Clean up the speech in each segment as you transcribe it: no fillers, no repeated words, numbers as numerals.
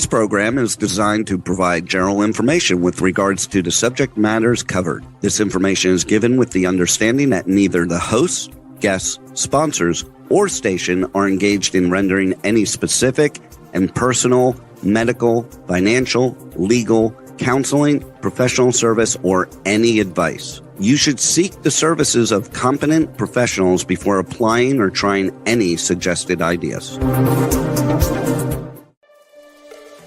This program is designed to provide general information with regards to the subject matters covered. This information is given with the understanding that neither the hosts, guests, sponsors, or station are engaged in rendering any specific and personal, medical, financial, legal, counseling, professional service, or any advice. You should seek the services of competent professionals before applying or trying any suggested ideas.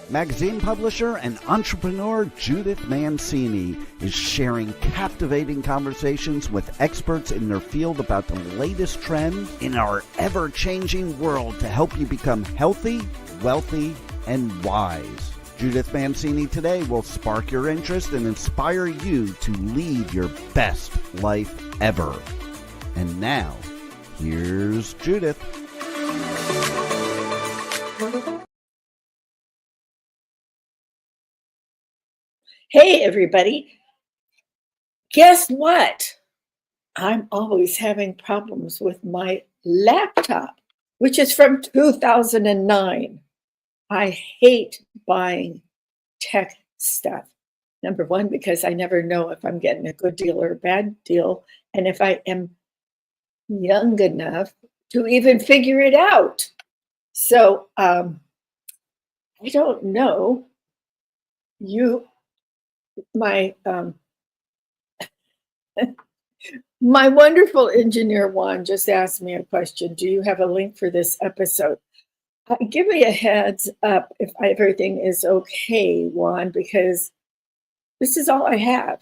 Magazine publisher and entrepreneur Judith Mancini is sharing captivating conversations with experts in their field about the latest trends in our ever-changing world to help you become healthy, wealthy, and wise. Judith Mancini today will spark your interest and inspire you to lead your best life ever. And now, here's Judith. Hey, everybody. Guess what? I'm always having problems with my laptop, which is from 2009. I hate buying tech stuff. Number one, because I never know if I'm getting a good deal or a bad deal, and if I am young enough to even figure it out. So I don't know. My wonderful engineer Juan just asked me a question. Do you have a link for this episode? Give me a heads up if everything is okay, Juan, because this is all I have.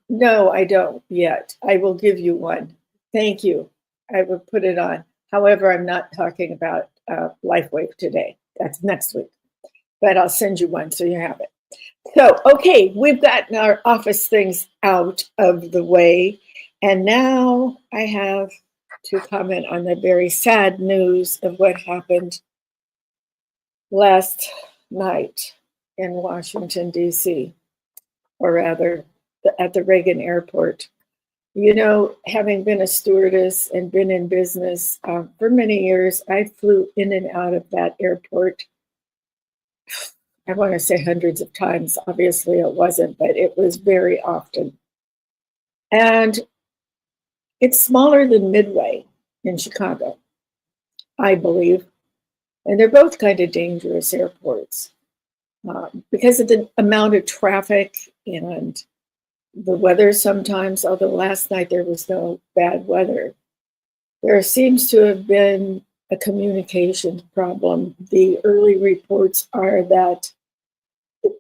No, I don't yet. I will give you one. Thank you. I will put it on. However, I'm not talking about LifeWave today. That's next week. But I'll send you one so you have it. So, okay, we've gotten our office things out of the way. And now I have to comment on the very sad news of what happened last night in Washington, D.C., or rather at the Reagan Airport. You know, having been a stewardess and been in business for many years, I flew in and out of that airport. I want to say hundreds of times. Obviously, it wasn't, but it was very often. And it's smaller than Midway in Chicago, I believe. And they're both kind of dangerous airports because of the amount of traffic and the weather sometimes, although last night there was no bad weather. There seems to have been a communications problem. The early reports are that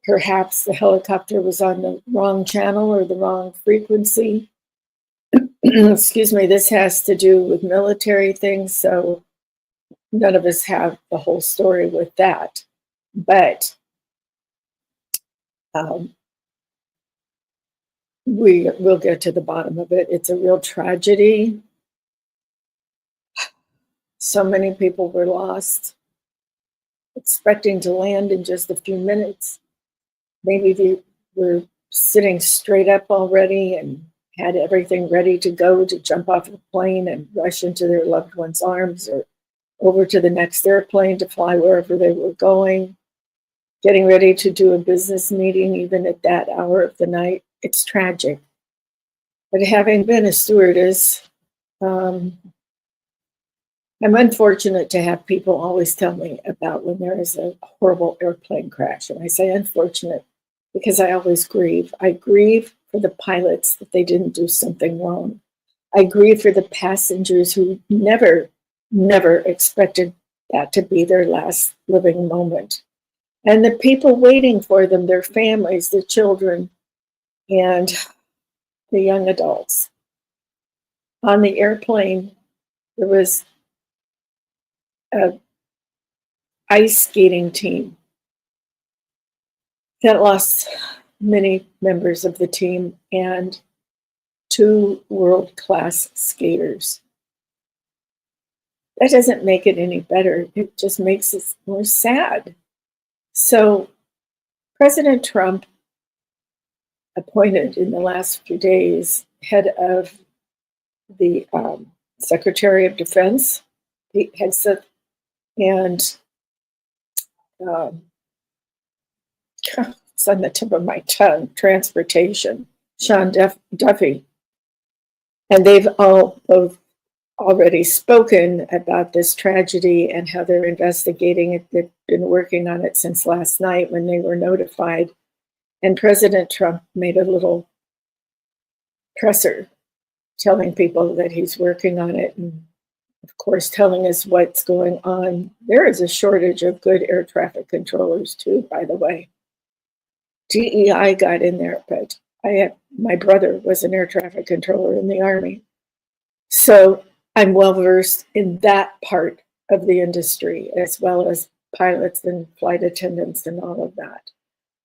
perhaps the helicopter was on the wrong channel or the wrong frequency. Excuse me, this has to do with military things, so none of us have the whole story with that. But we will get to the bottom of it. It's a real tragedy. So many people were lost, expecting to land in just a few minutes. Maybe they were sitting straight up already and had everything ready to go to jump off the plane and rush into their loved one's arms or over to the next airplane to fly wherever they were going, getting ready to do a business meeting even at that hour of the night. It's tragic. But having been a stewardess, I'm unfortunate to have people always tell me about when there is a horrible airplane crash. And I say unfortunate because I always grieve. I grieve for the pilots that they didn't do something wrong. I grieve for the passengers who never expected that to be their last living moment. And the people waiting for them, their families, their children, and the young adults. On the airplane, there was an ice skating team that lost many members of the team and 2 world-class skaters. That doesn't make it any better. It just makes it more sad. So President Trump appointed in the last few days head of the Secretary of Defense, Pete Hegseth and it's on the tip of my tongue, transportation, Sean Duffy. And they've all both already spoken about this tragedy and how they're investigating it. They've been working on it since last night when they were notified. And President Trump made a little presser telling people that he's working on it. And of course, telling us what's going on. There is a shortage of good air traffic controllers too, by the way. DEI got in there, but my brother was an air traffic controller in the Army. So I'm well versed in that part of the industry, as well as pilots and flight attendants and all of that.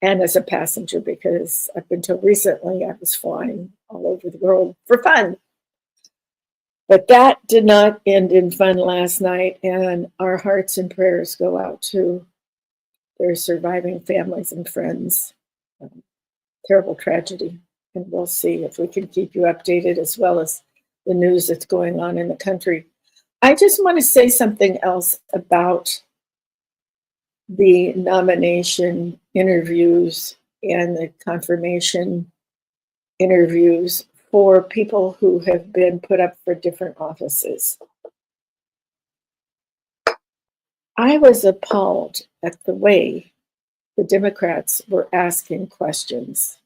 And as a passenger, because up until recently, I was flying all over the world for fun. But that did not end in fun last night, and our hearts and prayers go out to their surviving families and friends. Terrible tragedy, and we'll see if we can keep you updated as well as the news that's going on in the country. I just want to say something else about the nomination interviews and the confirmation interviews for people who have been put up for different offices. I was appalled at the way the Democrats were asking questions.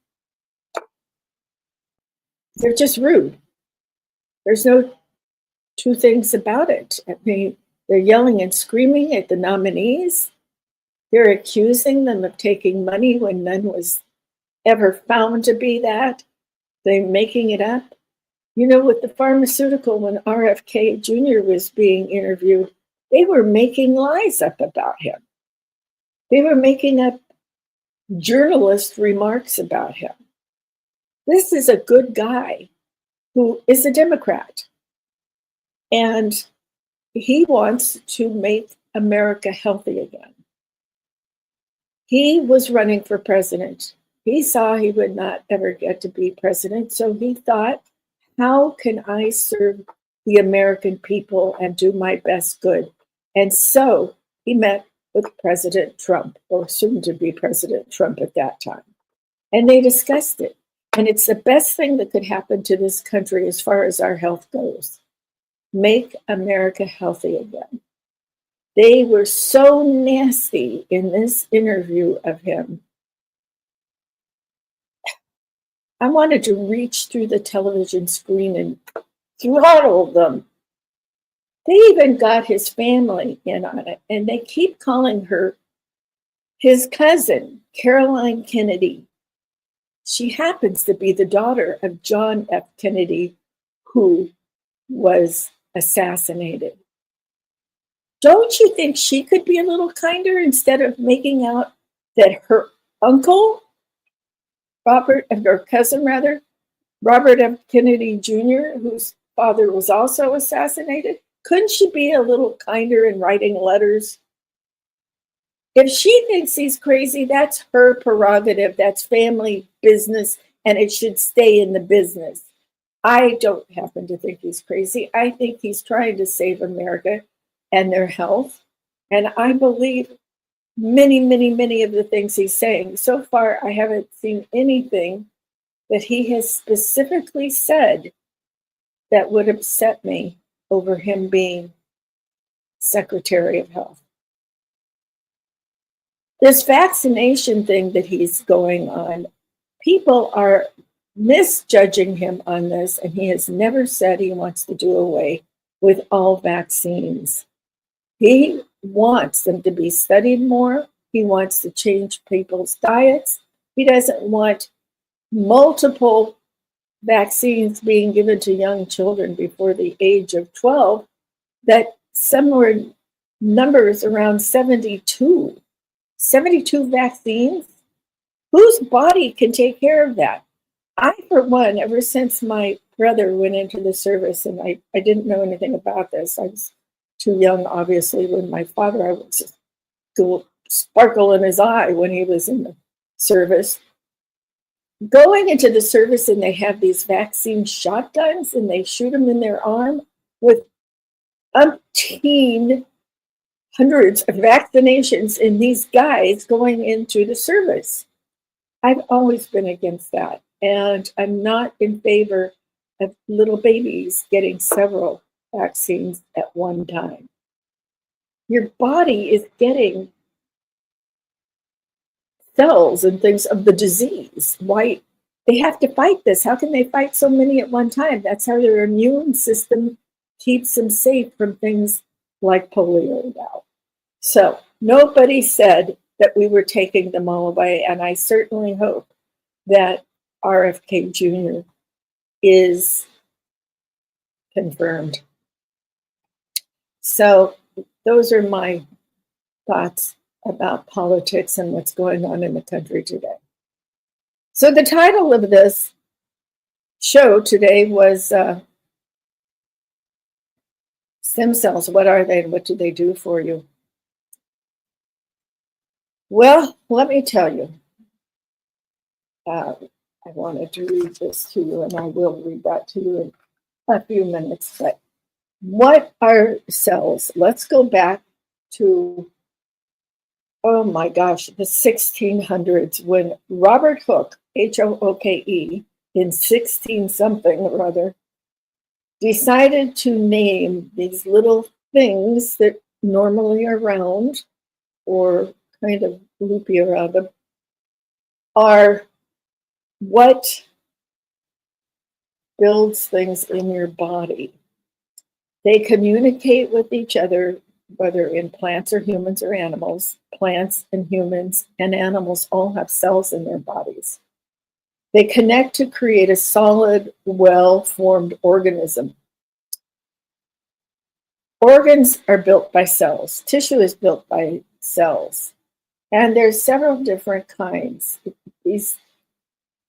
They're just rude. There's no two things about it. I mean, they're yelling and screaming at the nominees. They're accusing them of taking money when none was ever found to be that. They're making it up. You know, with the pharmaceutical, when RFK Jr. was being interviewed, they were making lies up about him. They were making up journalist remarks about him. This is a good guy who is a Democrat. And he wants to make America healthy again. He was running for president. He saw he would not ever get to be president. So he thought, how can I serve the American people and do my best good? And so he met with President Trump, or soon to be President Trump at that time. And they discussed it. And it's the best thing that could happen to this country as far as our health goes. Make America healthy again. They were so nasty in this interview of him. I wanted to reach through the television screen and throttle them. They even got his family in on it, and they keep calling her his cousin, Caroline Kennedy. She happens to be the daughter of John F. Kennedy, who was assassinated. Don't you think she could be a little kinder instead of making out that her uncle, Robert F. Kennedy Jr., whose father was also assassinated? Couldn't she be a little kinder in writing letters? If she thinks he's crazy, that's her prerogative. That's family business, and it should stay in the business. I don't happen to think he's crazy. I think he's trying to save America and their health. And I believe many, many, many of the things he's saying. So far, I haven't seen anything that he has specifically said that would upset me over him being Secretary of Health. This vaccination thing that he's going on, people are misjudging him on this, and he has never said he wants to do away with all vaccines. He wants them to be studied more. He wants to change people's diets. He doesn't want multiple vaccines being given to young children before the age of 12, that somewhere numbers around 72 vaccines. Whose body can take care of that? I, for one, ever since my brother went into the service, and I didn't know anything about this. I was too young, obviously, when my father, I was a sparkle in his eye when he was in the service. Going into the service, and they have these vaccine shotguns, and they shoot them in their arm with umpteen hundreds of vaccinations in these guys going into the service. I've always been against that. And I'm not in favor of little babies getting several vaccines at one time. Your body is getting cells and things of the disease. Why? They have to fight this. How can they fight so many at one time? That's how their immune system keeps them safe from things like polio now. So nobody said that we were taking them all away. And I certainly hope that RFK Jr. is confirmed. So those are my thoughts about politics and what's going on in the country today. So the title of this show today was stem cells. What are they and what do they do for you? Well, let me tell you. I wanted to read this to you, and I will read that to you in a few minutes. But what are cells? Let's go back to, oh my gosh, the 1600s when Robert Hooke, Hooke, in 16-something or other, decided to name these little things that normally are round or kind of loopy around them, are what builds things in your body. They communicate with each other, whether in plants or humans or animals. Plants and humans and animals all have cells in their bodies. They connect to create a solid, well-formed organism. Organs are built by cells. Tissue is built by cells. And there's several different kinds. These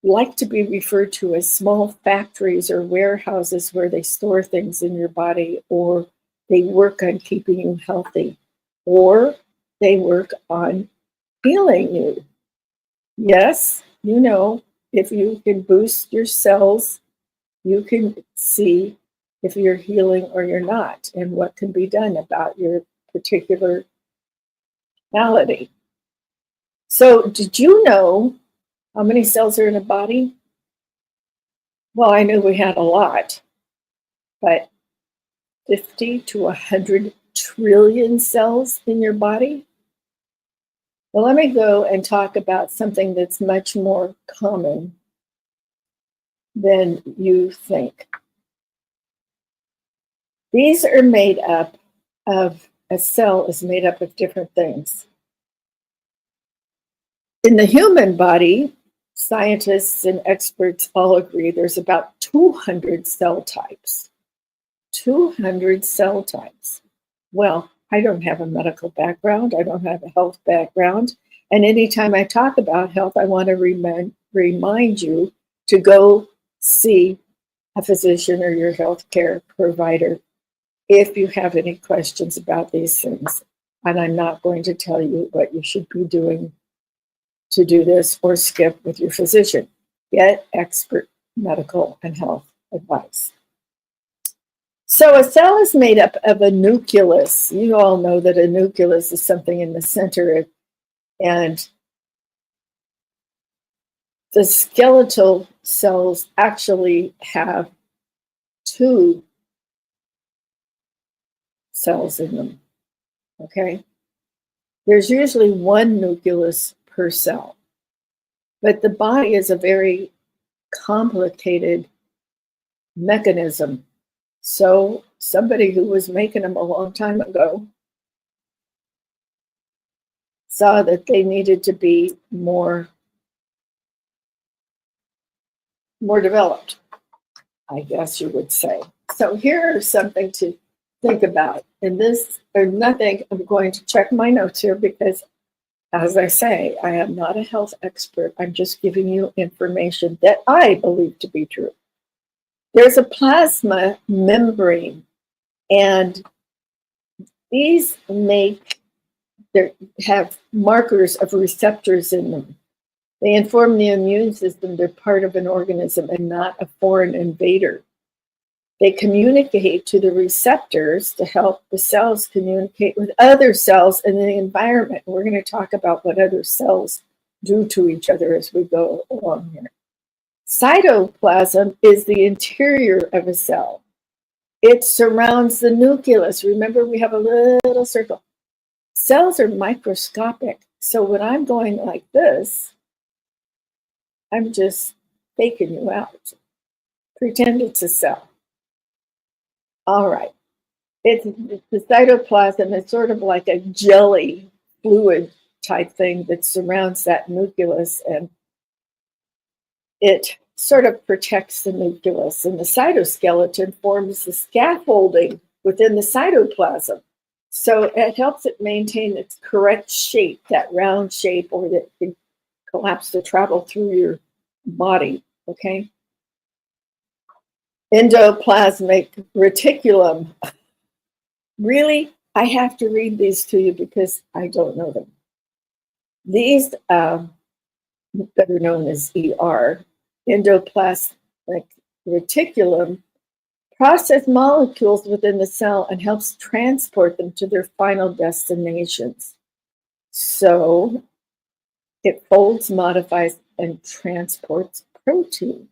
like to be referred to as small factories or warehouses where they store things in your body, or they work on keeping you healthy, or they work on healing you. Yes, you know, if you can boost your cells, you can see if you're healing or you're not, and what can be done about your particular malady. So did you know how many cells are in a body? Well, I knew we had a lot, but 50 to 100 trillion cells in your body? Well, let me go and talk about something that's much more common than you think. These are made up of, a cell is made up of different things. In the human body, scientists and experts all agree there's about 200 cell types. 200 cell types. Well, I don't have a medical background. I don't have a health background. And anytime I talk about health, I want to remind you to go see a physician or your healthcare provider if you have any questions about these things. And I'm not going to tell you what you should be doing to do this or skip with your physician. Get expert medical and health advice. So a cell is made up of a nucleus. You all know that a nucleus is something in the center, and the skeletal cells actually have 2 cells in them, okay? There's usually 1 nucleus per cell, but the body is a very complicated mechanism. So somebody who was making them a long time ago saw that they needed to be more developed, I guess you would say. So here is something to think about. And this, or nothing, I'm going to check my notes here because, as I say, I am not a health expert. I'm just giving you information that I believe to be true. There's a plasma membrane, and these have markers of receptors in them. They inform the immune system they're part of an organism and not a foreign invader. They communicate to the receptors to help the cells communicate with other cells in the environment. We're going to talk about what other cells do to each other as we go along here. Cytoplasm is the interior of a cell. It surrounds the nucleus. Remember, we have a little circle. Cells are microscopic. So when I'm going like this, I'm just faking you out. Pretend it's a cell. All right. It's the cytoplasm is sort of like a jelly fluid type thing that surrounds that nucleus, and it sort of protects the nucleus. And the cytoskeleton forms the scaffolding within the cytoplasm. So it helps it maintain its correct shape, that round shape, or that can collapse to travel through your body, okay? Endoplasmic reticulum. Really, I have to read these to you because I don't know them. These, better known as ER, endoplasmic reticulum, process molecules within the cell and helps transport them to their final destinations. So it folds, modifies, and transports protein.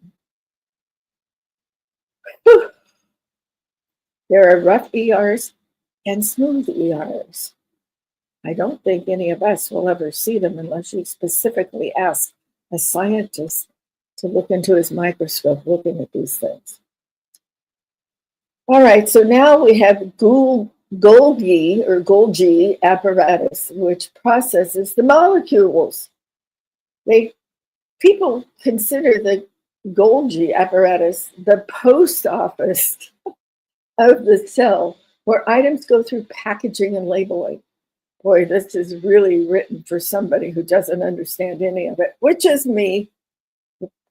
Whew. There are rough ERs and smooth ERs. I don't think any of us will ever see them unless you specifically ask a scientist to look into his microscope looking at these things. All right, so now we have Golgi apparatus, which processes the molecules. People consider the Golgi apparatus the post office of the cell, where items go through packaging and labeling. Boy, this is really written for somebody who doesn't understand any of it, which is me.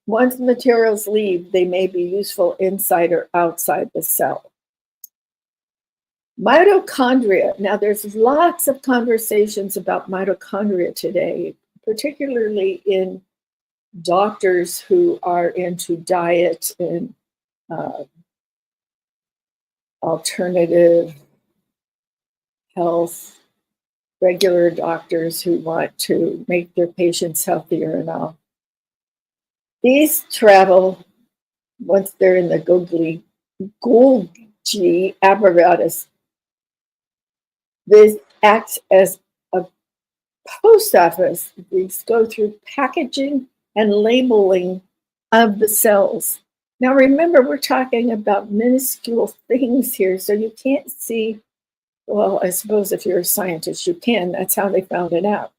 Once materials leave, they may be useful inside or outside the cell. Mitochondria. Now, there's lots of conversations about mitochondria today, particularly in doctors who are into diet and alternative health, regular doctors who want to make their patients healthier and all. These travel, once they're in the Golgi apparatus, this acts as a post office. These go through packaging and labeling of the cells. Now remember, we're talking about minuscule things here, so you can't see, well, I suppose if you're a scientist, you can. That's how they found it out.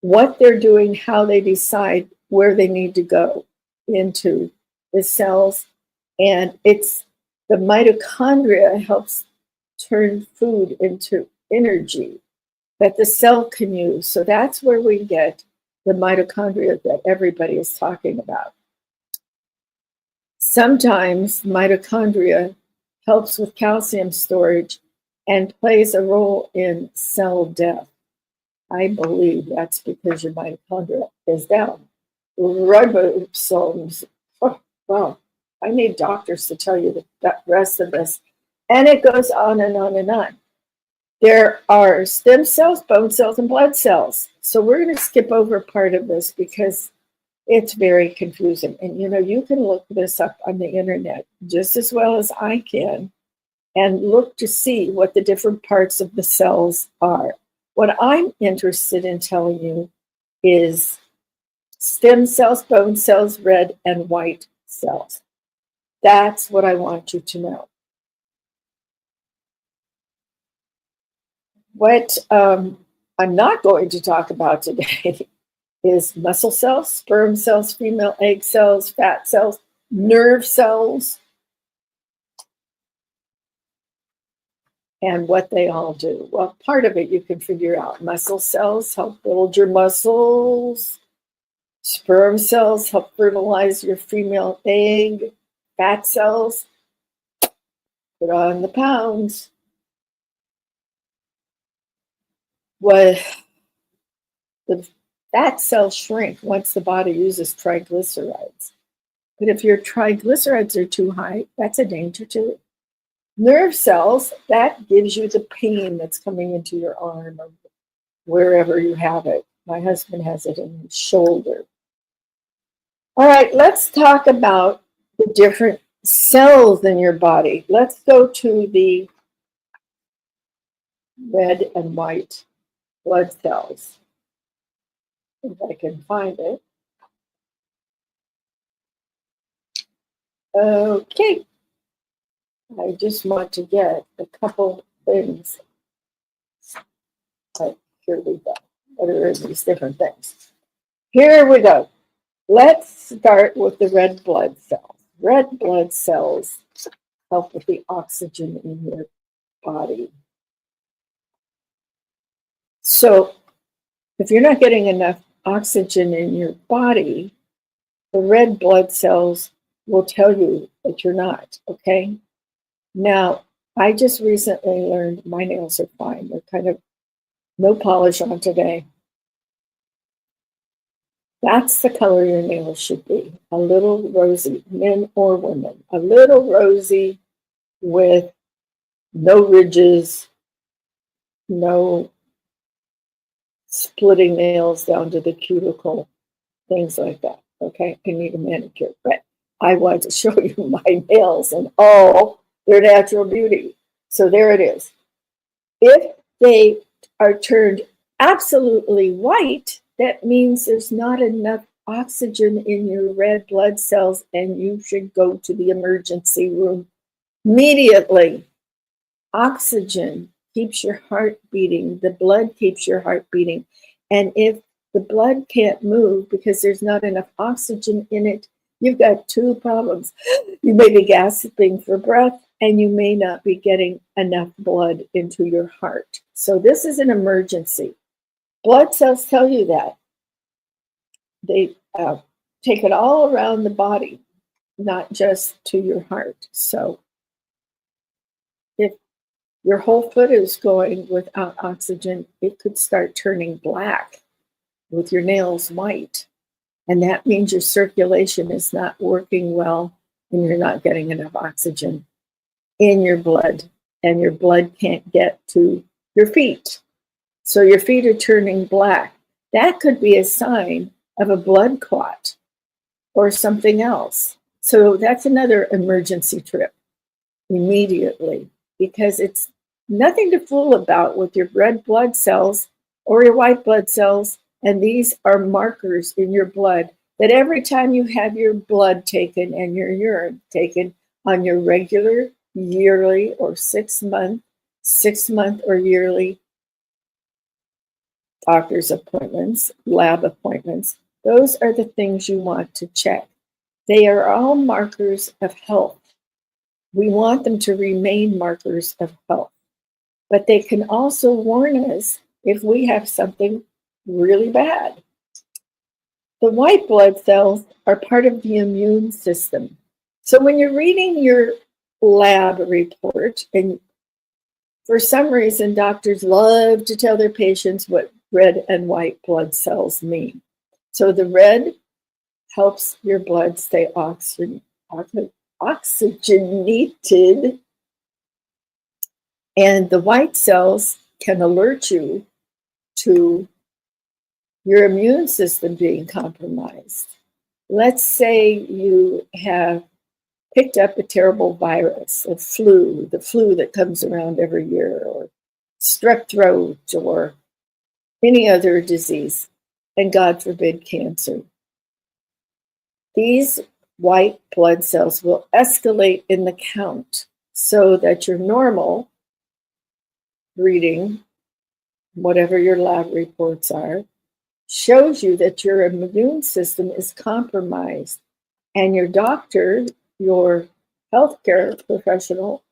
What they're doing, how they decide where they need to go into the cells. And it's the mitochondria helps turn food into energy that the cell can use. So that's where we get the mitochondria that everybody is talking about. Sometimes mitochondria helps with calcium storage and plays a role in cell death. I believe that's because your mitochondria is down. Ribosomes. Oh, wow. I need doctors to tell you the rest of this. And it goes on and on and on. There are stem cells, bone cells, and blood cells. So we're going to skip over part of this because it's very confusing. And you can look this up on the internet just as well as I can and look to see what the different parts of the cells are. What I'm interested in telling you is stem cells, bone cells, red and white cells. That's what I want you to know. What I'm not going to talk about today is muscle cells, sperm cells, female egg cells, fat cells, nerve cells, and what they all do. Well, part of it you can figure out. Muscle cells help build your muscles. Sperm cells help fertilize your female egg. Fat cells put on the pounds. What the fat cells shrink once the body uses triglycerides. But if your triglycerides are too high, that's a danger too. Nerve cells, that gives you the pain that's coming into your arm or wherever you have it. My husband has it in his shoulder. All right, let's talk about the different cells in your body. Let's go to the red and white blood cells. If I can find it. Okay. I just want to get a couple things. Here we go. What are these different things? Here we go. Let's start with the red blood cells. Red blood cells help with the oxygen in your body. So if you're not getting enough oxygen in your body, the red blood cells will tell you that you're not, okay? Now, I just recently learned my nails are fine. They're kind of no polish on today. That's the color your nails should be. A little rosy, men or women. A little rosy with no ridges, no splitting nails down to the cuticle, things like that. Okay, I need a manicure, but I want to show you my nails and all their natural beauty. So there it is. If they are turned absolutely white, that means there's not enough oxygen in your red blood cells and you should go to the emergency room immediately. Oxygen keeps your heart beating. The blood keeps your heart beating. And if the blood can't move because there's not enough oxygen in it, you've got two problems. You may be gasping for breath and you may not be getting enough blood into your heart. So this is an emergency. Blood cells tell you that. They take it all around the body, not just to your heart. So if your whole foot is going without oxygen, it could start turning black with your nails white. And that means your circulation is not working well and you're not getting enough oxygen in your blood, and your blood can't get to your feet. So your feet are turning black. That could be a sign of a blood clot or something else. So that's another emergency trip immediately, because it's nothing to fool about with your red blood cells or your white blood cells. And these are markers in your blood that every time you have your blood taken and your urine taken on your regular, yearly, or 6 month or yearly doctor's appointments, lab appointments, those are the things you want to check. They are all markers of health. We want them to remain markers of health, but they can also warn us if we have something really bad. The white blood cells are part of the immune system. So when you're reading your lab report, and for some reason, doctors love to tell their patients what red and white blood cells mean. So the red helps your blood stay oxygenated, and the white cells can alert you to your immune system being compromised. Let's say you have picked up a terrible virus, the flu that comes around every year, or strep throat, or any other disease, and God forbid, cancer. These white blood cells will escalate in the count so that your normal reading, whatever your lab reports are, shows you that your immune system is compromised. And your doctor, your healthcare professional,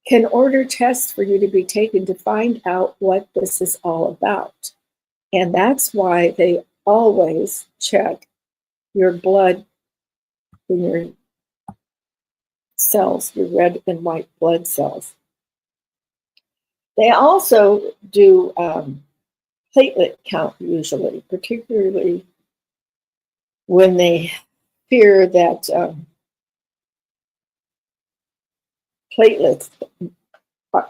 can order tests for you to be taken to find out what this is all about. And that's why they always check your blood in your cells, your red and white blood cells. They also do platelet count usually, particularly when they fear that platelets,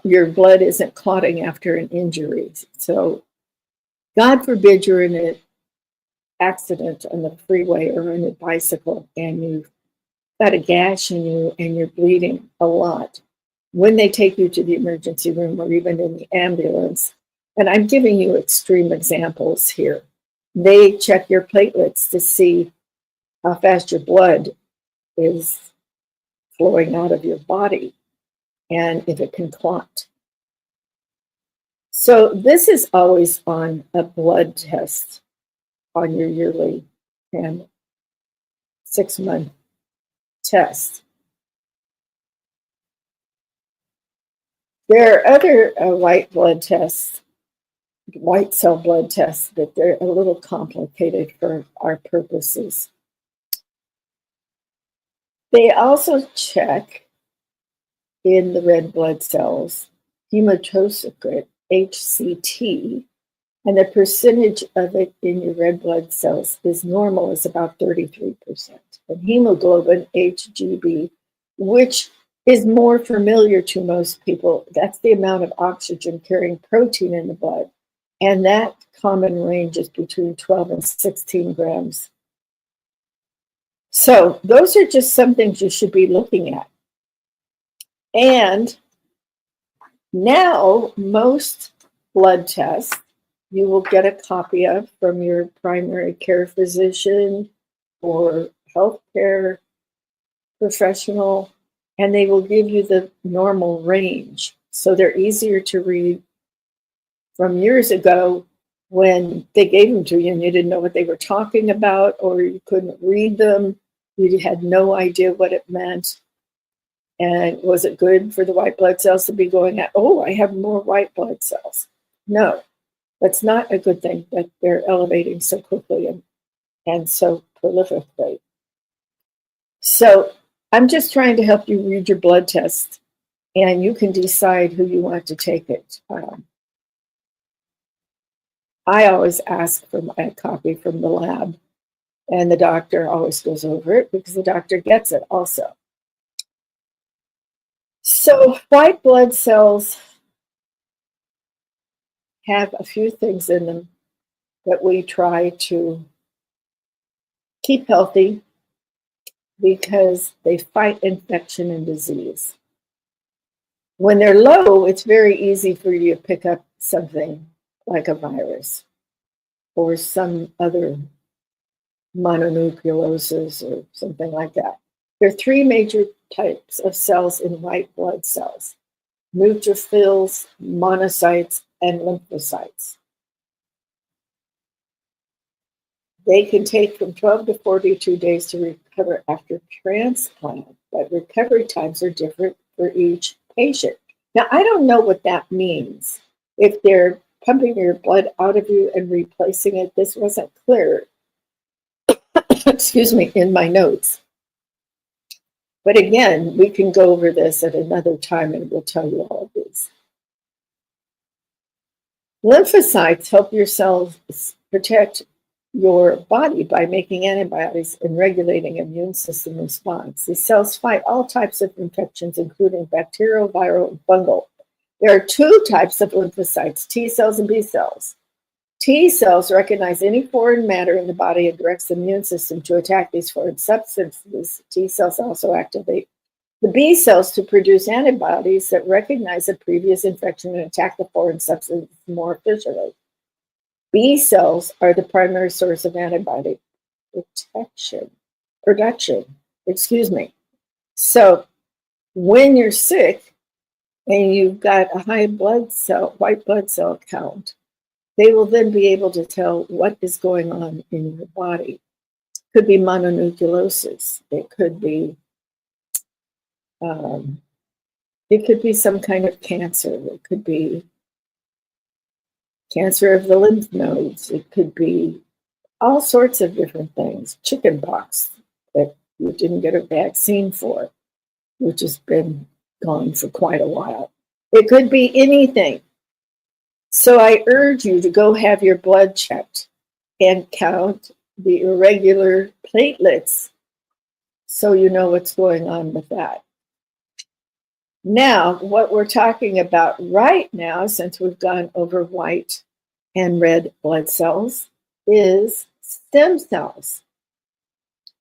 your blood isn't clotting after an injury. So God forbid you're in an accident on the freeway or on a bicycle and you've got a gash in you and you're bleeding a lot. When they take you to the emergency room or even in the ambulance, and I'm giving you extreme examples here, they check your platelets to see how fast your blood is flowing out of your body and if it can clot. So this is always on a blood test on your yearly and 6-month test. There are other white blood tests, white cell blood tests, but they're a little complicated for our purposes. They also check in the red blood cells hematocrit, HCT, and the percentage of it in your red blood cells is normal, is about 33%. And hemoglobin, HGB, which is more familiar to most people, that's the amount of oxygen carrying protein in the blood. And that common range is between 12 and 16 grams. So those are just some things you should be looking at. And now most blood tests you will get a copy of from your primary care physician or healthcare professional, and they will give you the normal range. So they're easier to read. From years ago, when they gave them to you and you didn't know what they were talking about, or you couldn't read them, you had no idea what it meant. And was it good for the white blood cells to be going at, oh, I have more white blood cells? No, that's not a good thing that they're elevating so quickly and so prolifically. So I'm just trying to help you read your blood test, and you can decide who you want to take it. I always ask for a copy from the lab, and the doctor always goes over it because the doctor gets it also. So white blood cells have a few things in them that we try to keep healthy because they fight infection and disease. When they're low, it's very easy for you to pick up something like a virus or some other mononucleosis or something like that. There are 3 major types of cells in white blood cells: neutrophils, monocytes, and lymphocytes. They can take from 12 to 42 days to recover after transplant, but recovery times are different for each patient. Now, I don't know what that means. If they're pumping your blood out of you and replacing it, this wasn't clear, excuse me, in my notes. But again, we can go over this at another time and we'll tell you all of these. Lymphocytes help your cells protect your body by making antibodies and regulating immune system response. These cells fight all types of infections, including bacterial, viral, and fungal. There are 2 types of lymphocytes, T cells and B cells. T cells recognize any foreign matter in the body and directs the immune system to attack these foreign substances. T cells also activate the B cells to produce antibodies that recognize a previous infection and attack the foreign substance more efficiently. B cells are the primary source of antibody production. So when you're sick and you've got a high white blood cell count, they will then be able to tell what is going on in your body. It could be mononucleosis. It could be some kind of cancer. It could be cancer of the lymph nodes. It could be all sorts of different things. Chickenpox that you didn't get a vaccine for, which has been gone for quite a while. It could be anything. So I urge you to go have your blood checked and count the irregular platelets so you know what's going on with that. Now, what we're talking about right now, since we've gone over white and red blood cells, is stem cells.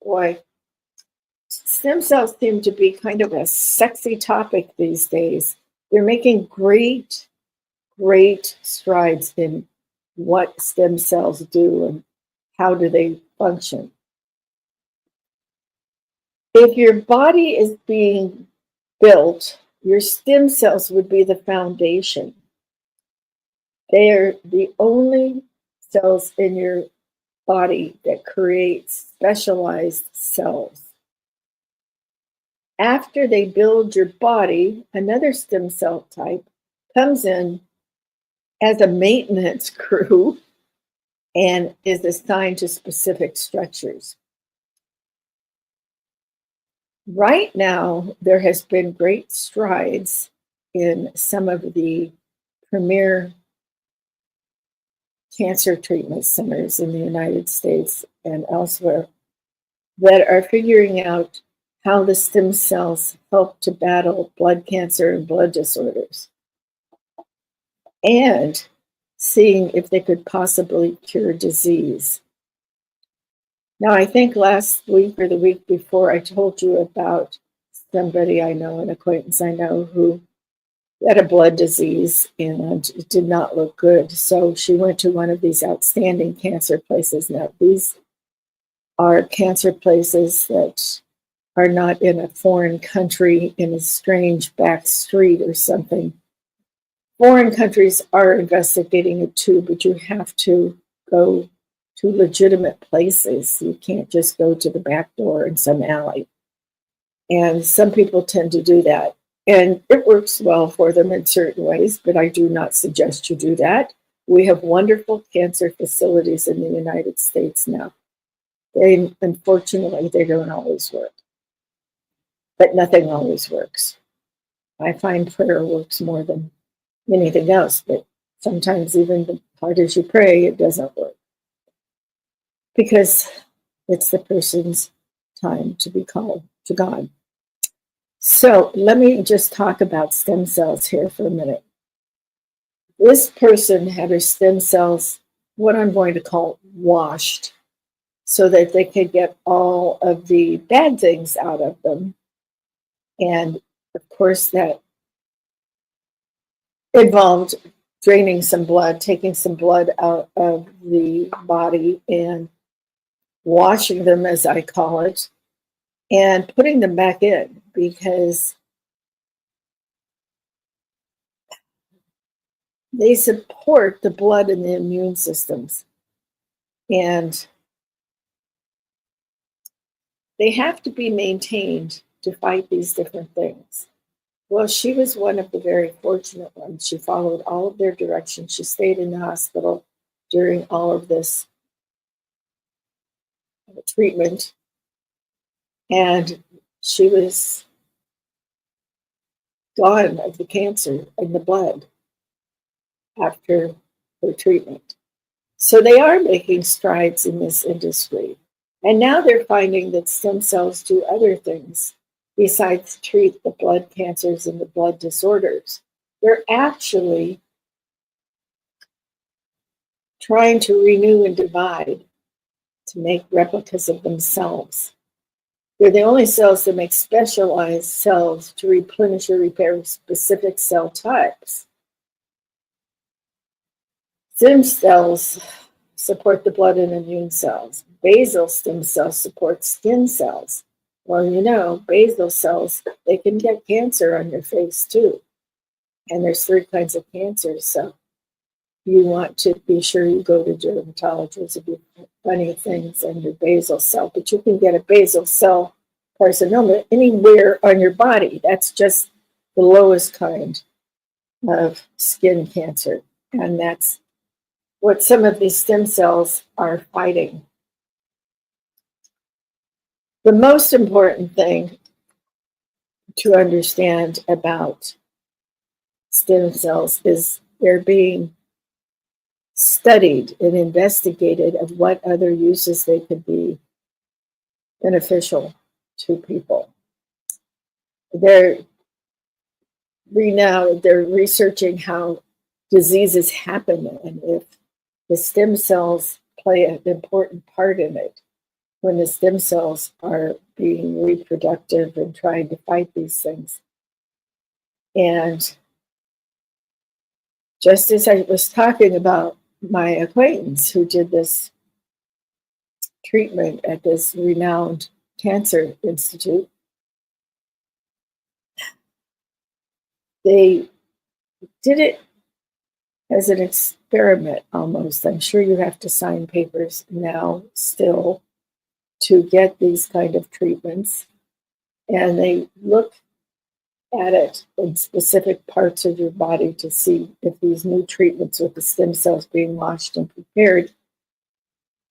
Boy, stem cells seem to be kind of a sexy topic these days. They're making great strides in what stem cells do and how do they function. If your body is being built, your stem cells would be the foundation. They are the only cells in your body that create specialized cells. After they build your body, another stem cell type comes in as a maintenance crew and is assigned to specific structures. Right now, there has been great strides in some of the premier cancer treatment centers in the United States and elsewhere that are figuring out how the stem cells help to battle blood cancer and blood disorders, and seeing if they could possibly cure disease. Now, I think last week or the week before, I told you about somebody I know, an acquaintance I know, who had a blood disease and it did not look good. So she went to one of these outstanding cancer places. Now, these are cancer places that are not in a foreign country in a strange back street or something. Foreign countries are investigating it too, but you have to go to legitimate places. You can't just go to the back door in some alley. And some people tend to do that. And it works well for them in certain ways, but I do not suggest you do that. We have wonderful cancer facilities in the United States now. Unfortunately, they don't always work. But nothing always works. I find prayer works more than anything else, but sometimes even the hard as you pray, it doesn't work. Because it's the person's time to be called to God. So let me just talk about stem cells here for a minute. This person had her stem cells, what I'm going to call washed, so that they could get all of the bad things out of them. And of course, that involved draining some blood, taking some blood out of the body and washing them, as I call it, and putting them back in, because they support the blood and the immune systems. And they have to be maintained to fight these different things. Well, she was one of the very fortunate ones. She followed all of their directions. She stayed in the hospital during all of this treatment. And she was gone of the cancer in the blood after her treatment. So they are making strides in this industry. And now they're finding that stem cells do other things besides treat the blood cancers and the blood disorders. They're actually trying to renew and divide to make replicas of themselves. They're the only cells that make specialized cells to replenish or repair specific cell types. Stem cells support the blood and immune cells. Basal stem cells support skin cells. Well, you know, basal cells, they can get cancer on your face too. And there's 3 kinds of cancers, so you want to be sure you go to dermatologists if you have funny things on your basal cell. But you can get a basal cell carcinoma anywhere on your body. That's just the lowest kind of skin cancer. And that's what some of these stem cells are fighting. The most important thing to understand about stem cells is they're being studied and investigated of what other uses they could be beneficial to people. They're renowned. They're researching how diseases happen and if the stem cells play an important part in it when the stem cells are being reproductive and trying to fight these things. And just as I was talking about my acquaintance who did this treatment at this renowned cancer institute, they did it as an experiment almost. I'm sure you have to sign papers now still to get these kind of treatments. And they look at it in specific parts of your body to see if these new treatments with the stem cells being washed and prepared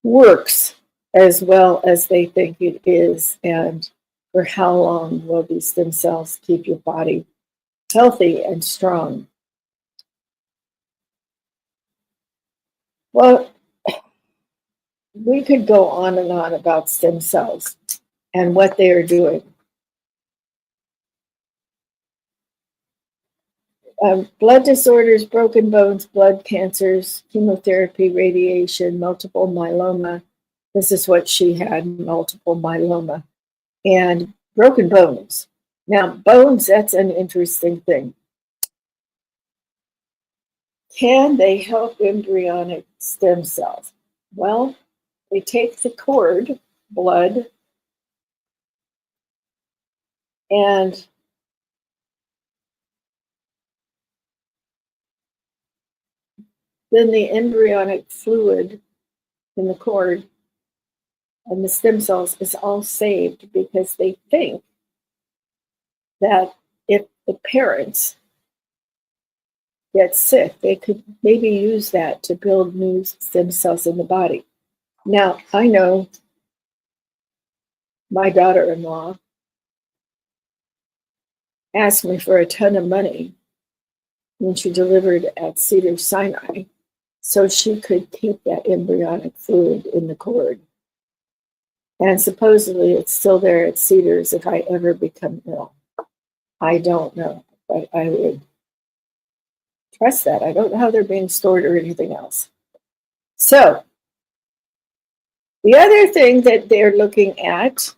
works as well as they think it is, and for how long will these stem cells keep your body healthy and strong. Well, we could go on and on about stem cells and what they are doing. Blood disorders, broken bones, blood cancers, chemotherapy, radiation, multiple myeloma. This is what she had, multiple myeloma. And broken bones. Now, bones, that's an interesting thing. Can they help embryonic stem cells? Well, they take the cord, blood, and then the embryonic fluid in the cord and the stem cells is all saved because they think that if the parents get sick, they could maybe use that to build new stem cells in the body. Now, I know my daughter-in-law asked me for a ton of money when she delivered at Cedars-Sinai so she could keep that embryonic fluid in the cord. And supposedly it's still there at Cedars if I ever become ill. I don't know, but I would trust that. I don't know how they're being stored or anything else. So, the other thing that they're looking at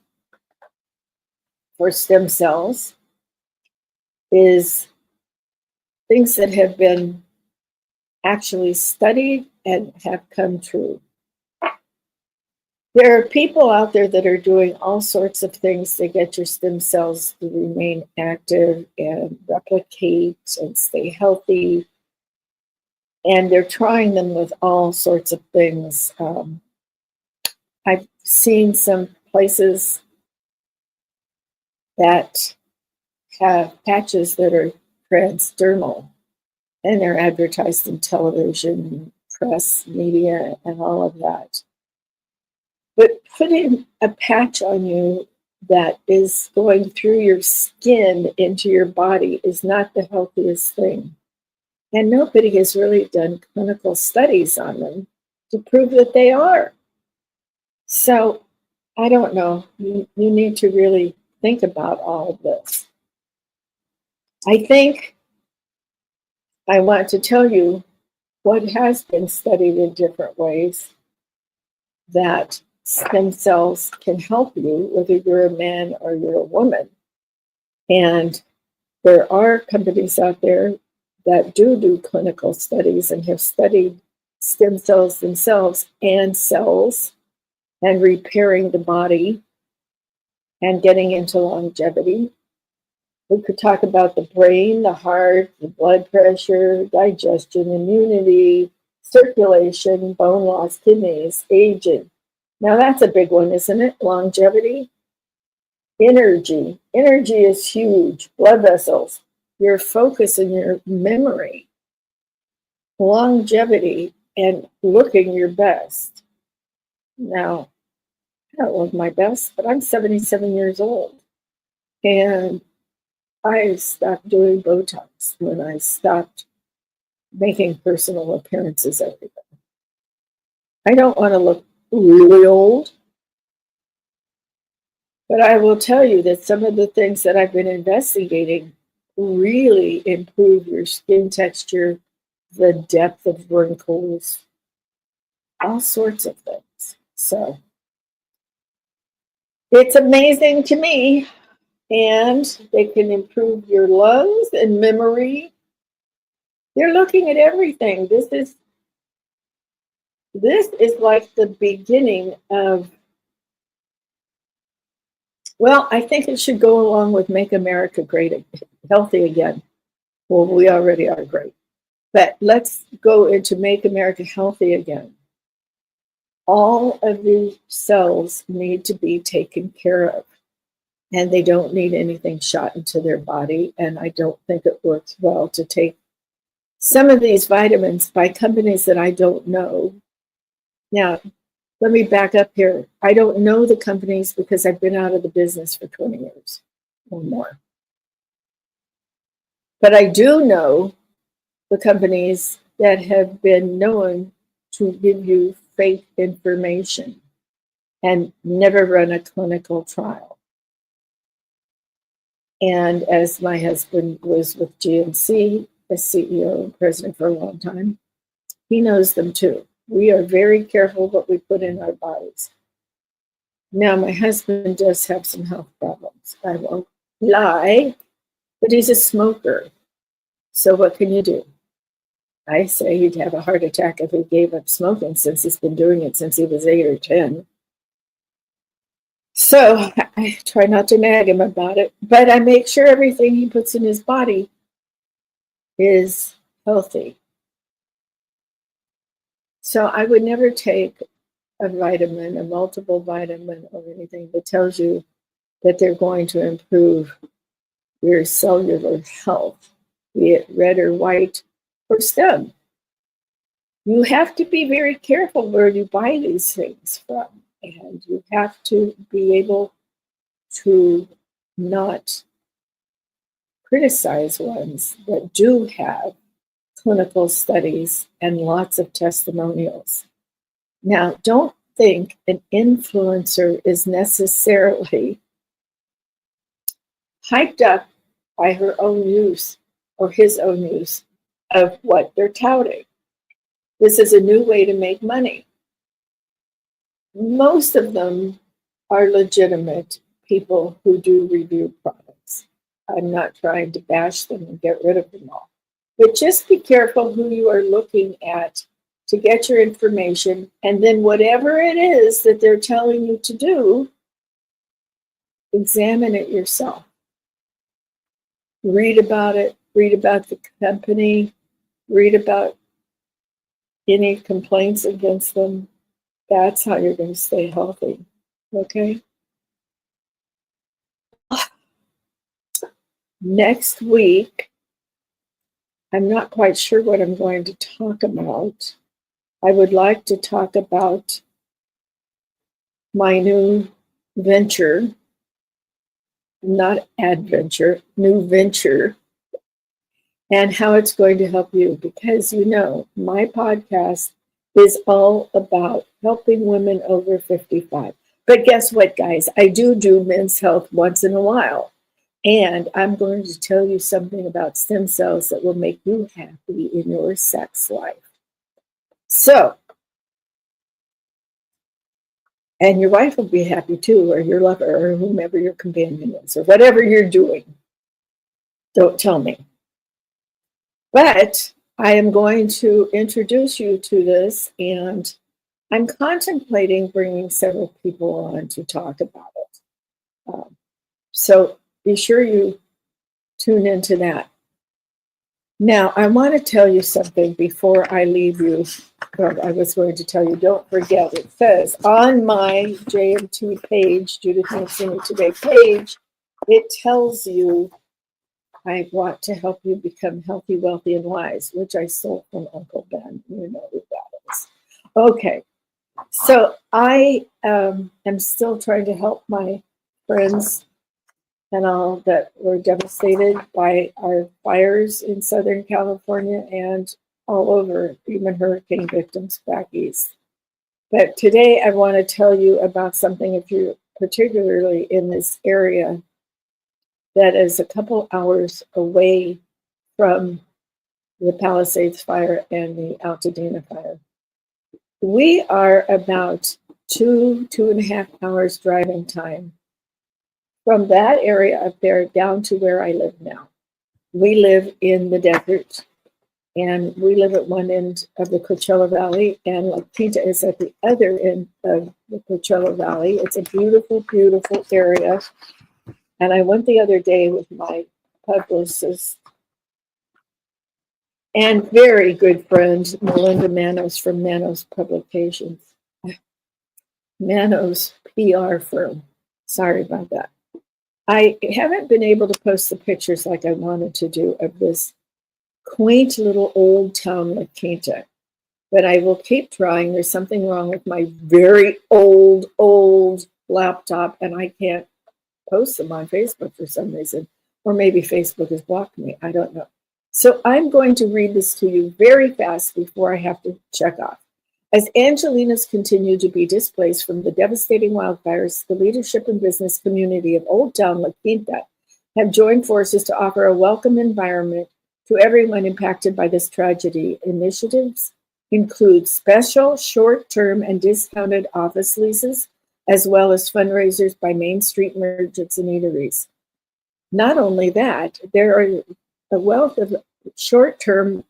for stem cells is things that have been actually studied and have come true. There are people out there that are doing all sorts of things to get your stem cells to remain active and replicate and stay healthy. And they're trying them with all sorts of things. I've seen some places that have patches that are transdermal, and they're advertised in television, press, media, and all of that. But putting a patch on you that is going through your skin into your body is not the healthiest thing. And nobody has really done clinical studies on them to prove that they are. So I don't know. You need to really think about all of this. I think I want to tell you what has been studied in different ways that stem cells can help you, whether you're a man or you're a woman. And there are companies out there that do clinical studies and have studied stem cells themselves and cells and repairing the body and getting into longevity. We could talk about the brain, the heart, the blood pressure, digestion, immunity, circulation, bone loss, kidneys, aging. Now that's a big one, isn't it? Longevity. Energy. Energy is huge. Blood vessels, your focus and your memory. Longevity and looking your best. Now, I don't look my best, but I'm 77 years old. And I stopped doing Botox when I stopped making personal appearances every day. I don't want to look really old, but I will tell you that some of the things that I've been investigating really improve your skin texture, the depth of wrinkles, all sorts of things. So it's amazing to me. And they can improve your lungs and memory. They're looking at everything. This is like the beginning of, well, I think it should go along with Make America Great, Healthy Again. Well, we already are great. But let's go into Make America Healthy Again. All of these cells need to be taken care of. And they don't need anything shot into their body. And I don't think it works well to take some of these vitamins by companies that I don't know. Now, let me back up here. I don't know the companies because I've been out of the business for 20 years or more. But I do know the companies that have been known to give you fake information and never run a clinical trial. And as my husband was with GNC, as CEO and president for a long time, he knows them too. We are very careful what we put in our bodies. Now, my husband does have some health problems. I won't lie, but he's a smoker. So what can you do? I say he'd have a heart attack if he gave up smoking, since he's been doing it since he was 8 or 10. So I try not to nag him about it, but I make sure everything he puts in his body is healthy. So I would never take a vitamin, a multiple vitamin or anything that tells you that they're going to improve your cellular health, be it red or white or stem. You have to be very careful where you buy these things from. And you have to be able to not criticize ones that do have clinical studies and lots of testimonials. Now, don't think an influencer is necessarily hyped up by her own use or his own use of what they're touting. This is a new way to make money. Most of them are legitimate people who do review products. I'm not trying to bash them and get rid of them all. But just be careful who you are looking at to get your information. And then whatever it is that they're telling you to do, examine it yourself. Read about it, read about the company, read about any complaints against them. That's how you're going to stay healthy, okay? Next week, I'm not quite sure what I'm going to talk about. I would like to talk about my new venture, not adventure, new venture, and how it's going to help you. Because, you know, my podcast is all about helping women over 55. But guess what, guys? I do men's health once in a while. And I'm going to tell you something about stem cells that will make you happy in your sex life. So, and your wife will be happy too, or your lover, or whomever your companion is, or whatever you're doing. Don't tell me. But I am going to introduce you to this, and I'm contemplating bringing several people on to talk about it. So be sure you tune into that. Now, I want to tell you something before I leave you. Well, I was going to tell you, don't forget, it says on my JMT page, Judith Mancini Today page, it tells you I want to help you become healthy, wealthy, and wise, which I stole from Uncle Ben. You know who that is. Okay, so I am still trying to help my friends and all that were devastated by our fires in Southern California and all over, even hurricane victims back east. But today I want to tell you about something, if you're particularly in this area, that is a couple hours away from the Palisades fire and the Altadena fire. We are about 2.5 hours driving time from that area up there down to where I live now. We live in the desert, and we live at one end of the Coachella Valley, and La Quinta is at the other end of the Coachella Valley. It's a beautiful, beautiful area. And I went the other day with my publicist and very good friend, Melinda Manos from Manos Publications. Manos PR firm. Sorry about that. I haven't been able to post the pictures like I wanted to do of this quaint little old town La Quinta, but I will keep trying. There's something wrong with my very old laptop, and I can't post them on Facebook for some reason, or maybe Facebook has blocked me. I don't know. So I'm going to read this to you very fast before I have to check off. As Angelinas continue to be displaced from the devastating wildfires, the leadership and business community of Old Town La Quinta have joined forces to offer a welcome environment to everyone impacted by this tragedy. Initiatives include special short-term and discounted office leases, as well as fundraisers by Main Street merchants and eateries. Not only that, there are a wealth of short-term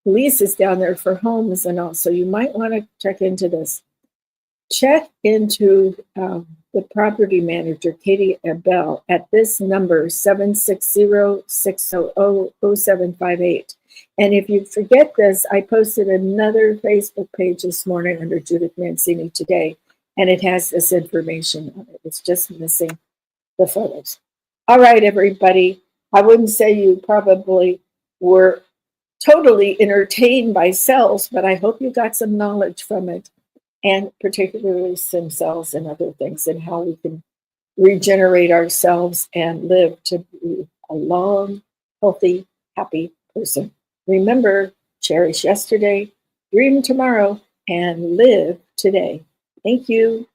leases down there for homes and all. So you might want to check into this. Check into the property manager, Katie Abell, at this number, 760-600-0758. And if you forget this, I posted another Facebook page this morning under Judith Mancini Today, and it has this information on it. It's just missing the photos. All right, everybody. I wouldn't say you probably were totally entertained by cells, but I hope you got some knowledge from it, and particularly stem cells and other things, and how we can regenerate ourselves and live to be a long, healthy, happy person. Remember, cherish yesterday, dream tomorrow, and live today. Thank you.